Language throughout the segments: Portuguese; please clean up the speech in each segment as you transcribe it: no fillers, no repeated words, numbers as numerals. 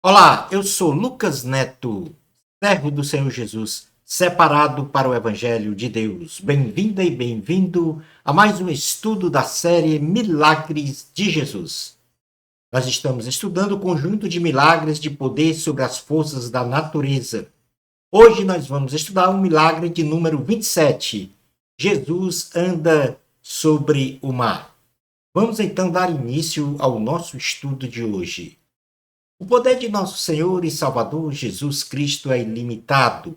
Olá, eu sou Lucas Neto, servo do Senhor Jesus, separado para o Evangelho de Deus. Bem-vinda e bem-vindo a mais um estudo da série Milagres de Jesus. Nós estamos estudando o conjunto de milagres de poder sobre as forças da natureza. Hoje nós vamos estudar o milagre de número 27. Jesus anda sobre o mar. Vamos então dar início ao nosso estudo de hoje. O poder de nosso Senhor e Salvador Jesus Cristo é ilimitado,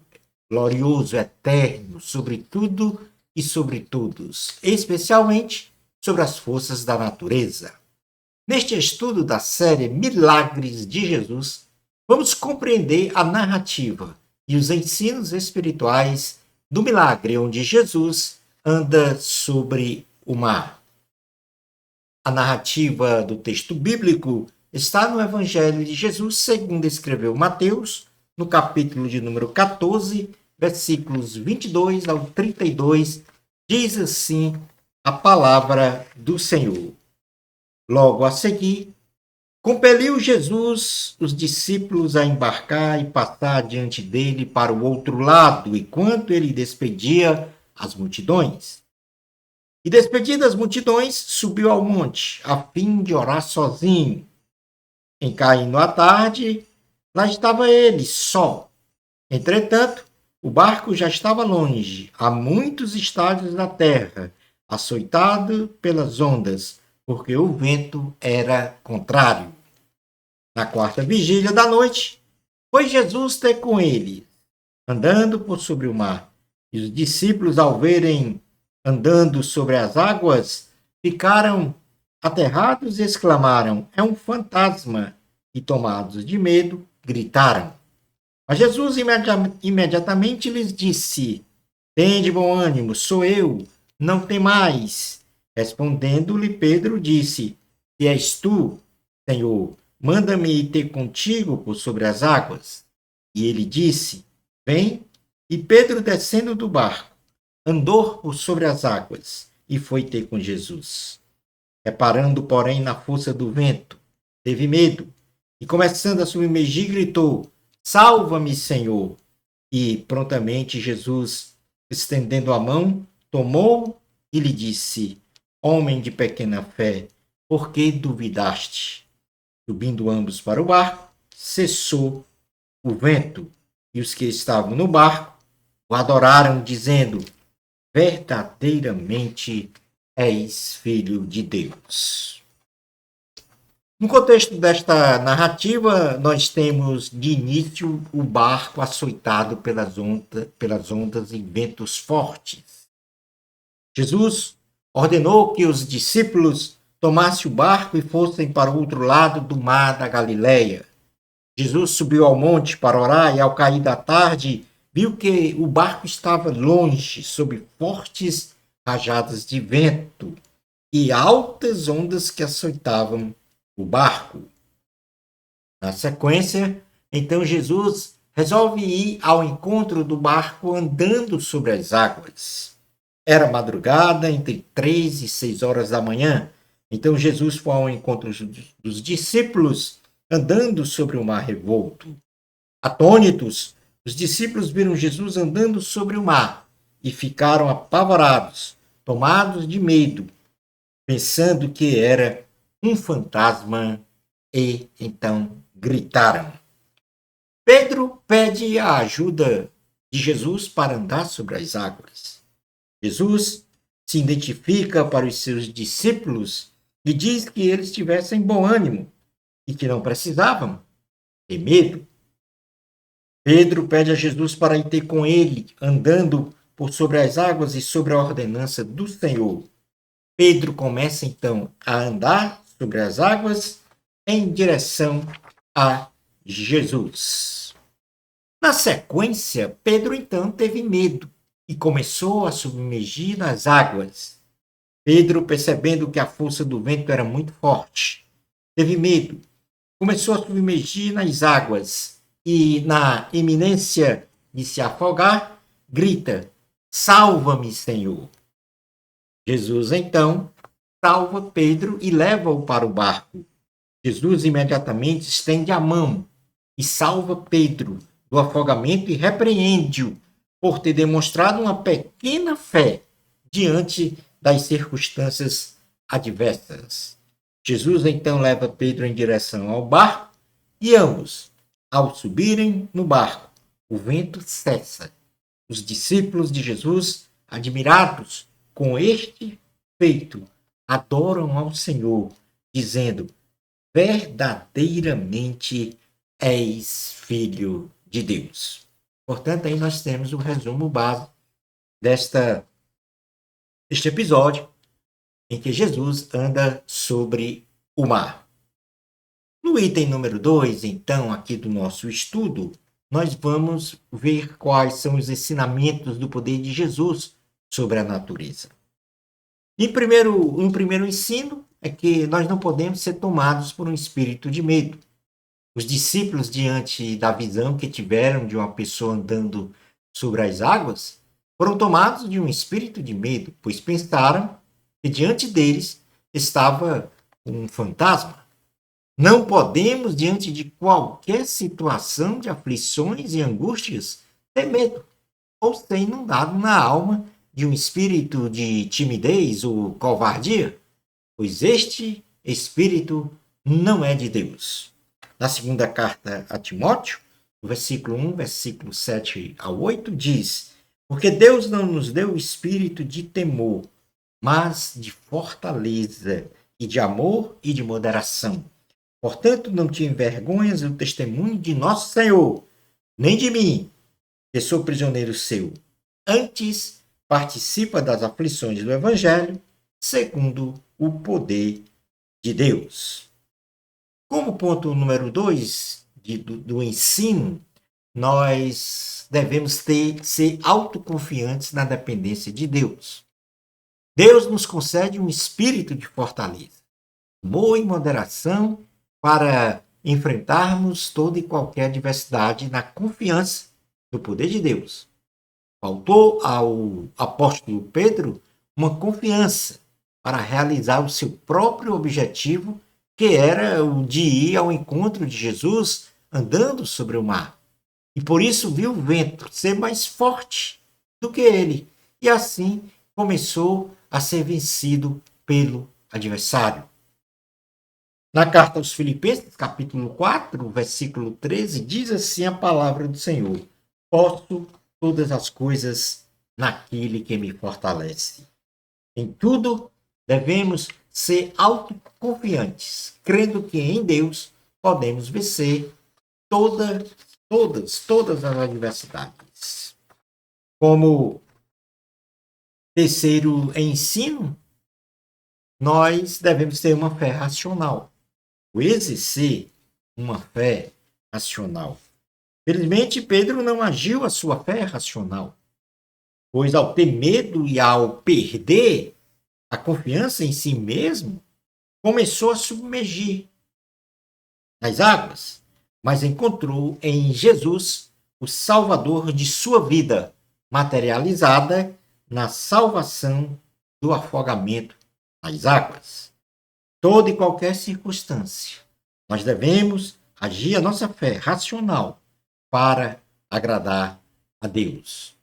glorioso, eterno, sobre tudo e sobre todos, especialmente sobre as forças da natureza. Neste estudo da série Milagres de Jesus, vamos compreender a narrativa e os ensinos espirituais do milagre onde Jesus anda sobre o mar. A narrativa do texto bíblico está no Evangelho de Jesus, segundo escreveu Mateus, no capítulo de número 14, versículos 22 ao 32, diz assim a palavra do Senhor. Logo a seguir, compeliu Jesus os discípulos a embarcar e passar diante dele para o outro lado, enquanto ele despedia as multidões. E despedidas as multidões, subiu ao monte, a fim de orar sozinho. Em caindo a tarde, lá estava ele, só. Entretanto, o barco já estava longe, a muitos estádios da terra, açoitado pelas ondas, porque o vento era contrário. Na quarta vigília da noite, foi Jesus ter com ele, andando por sobre o mar. E os discípulos, ao verem andando sobre as águas, ficaram aterrados e exclamaram: é um fantasma! E tomados de medo, gritaram. Mas Jesus imediatamente lhes disse: tende bom ânimo, sou eu, não temais. Respondendo-lhe Pedro, disse: se és tu, Senhor, manda-me ir ter contigo por sobre as águas. E ele disse: vem. E Pedro, descendo do barco, andou por sobre as águas e foi ter com Jesus. Reparando, porém, na força do vento, teve medo e, começando a submergir, gritou: salva-me, Senhor! E prontamente Jesus, estendendo a mão, tomou e lhe disse: homem de pequena fé, por que duvidaste? Subindo ambos para o barco, cessou o vento, e os que estavam no barco o adoraram, dizendo: verdadeiramente és filho de Deus. No contexto desta narrativa, nós temos de início o barco açoitado pelas ondas e ventos fortes. Jesus ordenou que os discípulos tomassem o barco e fossem para o outro lado do mar da Galileia. Jesus subiu ao monte para orar e, ao cair da tarde, viu que o barco estava longe, sob fortes rajadas de vento e altas ondas que açoitavam o barco. Na sequência, então Jesus resolve ir ao encontro do barco andando sobre as águas. Era madrugada, entre 3 e 6 horas da manhã. Então Jesus foi ao encontro dos discípulos andando sobre o mar revolto. Atônitos, os discípulos viram Jesus andando sobre o mar e ficaram apavorados, tomados de medo, pensando que era um fantasma, e então gritaram. Pedro pede a ajuda de Jesus para andar sobre as águas. Jesus se identifica para os seus discípulos e diz que eles tivessem bom ânimo e que não precisavam ter medo. Pedro pede a Jesus para ir ter com ele, andando por sobre as águas e sobre a ordenança do Senhor. Pedro começa então a andar sobre as águas em direção a Jesus. Na sequência, Pedro então teve medo e começou a submergir nas águas. Pedro, percebendo que a força do vento era muito forte, teve medo, começou a submergir nas águas e, na iminência de se afogar, grita: salva-me, Senhor! Jesus, então, salva Pedro e leva-o para o barco. Jesus imediatamente estende a mão e salva Pedro do afogamento e repreende-o por ter demonstrado uma pequena fé diante das circunstâncias adversas. Jesus então leva Pedro em direção ao barco e ambos, ao subirem no barco, o vento cessa. Os discípulos de Jesus, admirados com este feito, adoram ao Senhor, dizendo: verdadeiramente és filho de Deus. Portanto, aí nós temos o resumo básico deste episódio em que Jesus anda sobre o mar. No item número 2, então, aqui do nosso estudo, nós vamos ver quais são os ensinamentos do poder de Jesus sobre a natureza. Um primeiro ensino é que nós não podemos ser tomados por um espírito de medo. Os discípulos, diante da visão que tiveram de uma pessoa andando sobre as águas, foram tomados de um espírito de medo, pois pensaram que diante deles estava um fantasma. Não podemos, diante de qualquer situação de aflições e angústias, ter medo ou ser inundado na alma de um espírito de timidez ou covardia, pois este espírito não é de Deus. Na segunda carta a Timóteo, no versículo 1, versículo 7 a 8, diz: porque Deus não nos deu o espírito de temor, mas de fortaleza e de amor e de moderação. Portanto, não te envergonhas do testemunho de nosso Senhor, nem de mim, que sou prisioneiro seu. Antes, participa das aflições do Evangelho, segundo o poder de Deus. Como ponto número 2 do ensino, nós devemos ser autoconfiantes na dependência de Deus. Deus nos concede um espírito de fortaleza, amor e moderação para enfrentarmos toda e qualquer adversidade na confiança no poder de Deus. Faltou ao apóstolo Pedro uma confiança para realizar o seu próprio objetivo, que era o de ir ao encontro de Jesus andando sobre o mar. E por isso viu o vento ser mais forte do que ele, e assim começou a ser vencido pelo adversário. Na carta aos Filipenses, capítulo 4, versículo 13, diz assim a palavra do Senhor: posso todas as coisas naquele que me fortalece. Em tudo, devemos ser autoconfiantes, crendo que em Deus podemos vencer todas as adversidades. Como terceiro ensino, nós devemos ter uma fé racional. O exercer uma fé racional. Felizmente, Pedro não agiu a sua fé racional, pois ao ter medo e ao perder a confiança em si mesmo, começou a submergir nas águas, mas encontrou em Jesus o Salvador de sua vida, materializada na salvação do afogamento nas águas. Toda e qualquer circunstância, nós devemos agir a nossa fé racional para agradar a Deus.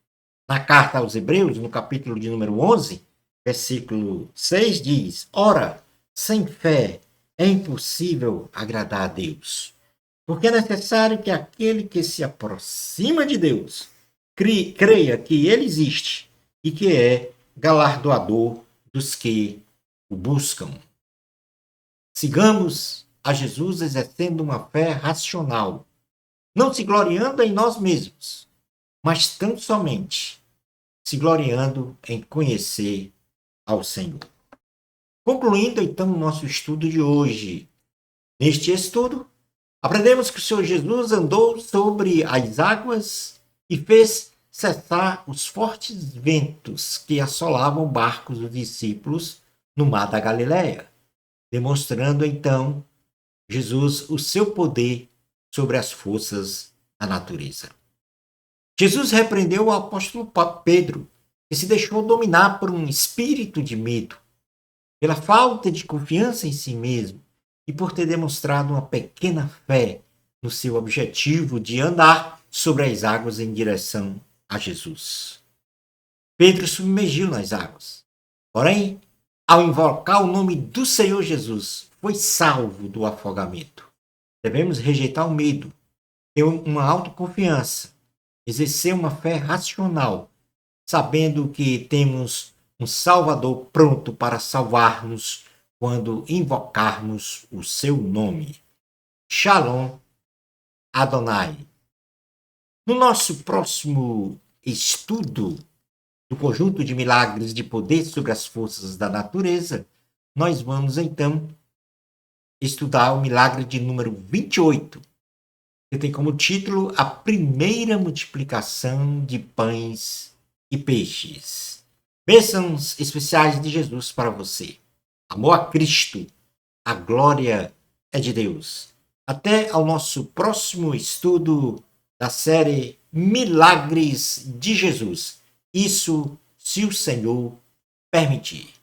Na carta aos Hebreus, no capítulo de número 11, versículo 6, diz: ora, sem fé é impossível agradar a Deus, porque é necessário que aquele que se aproxima de Deus creia que ele existe e que é galardoador dos que o buscam. Sigamos a Jesus exercendo uma fé racional, não se gloriando em nós mesmos, mas tão somente se gloriando em conhecer ao Senhor. Concluindo então o nosso estudo de hoje. Neste estudo, aprendemos que o Senhor Jesus andou sobre as águas e fez cessar os fortes ventos que assolavam barcos dos discípulos no mar da Galileia, demonstrando então Jesus o seu poder sobre as forças da natureza. Jesus repreendeu o apóstolo Pedro, que se deixou dominar por um espírito de medo, pela falta de confiança em si mesmo e por ter demonstrado uma pequena fé no seu objetivo de andar sobre as águas em direção a Jesus. Pedro submergiu nas águas. Porém, ao invocar o nome do Senhor Jesus, foi salvo do afogamento. Devemos rejeitar o medo, ter uma autoconfiança, exercer uma fé racional, sabendo que temos um Salvador pronto para salvar-nos quando invocarmos o seu nome. Shalom Adonai. No nosso próximo estudo do conjunto de milagres de poder sobre as forças da natureza, nós vamos então estudar o milagre de número 28, que tem como título a primeira multiplicação de pães e peixes. Bênçãos especiais de Jesus para você. Amor a Cristo, a glória é de Deus. Até ao nosso próximo estudo da série Milagres de Jesus. Isso se o Senhor permitir.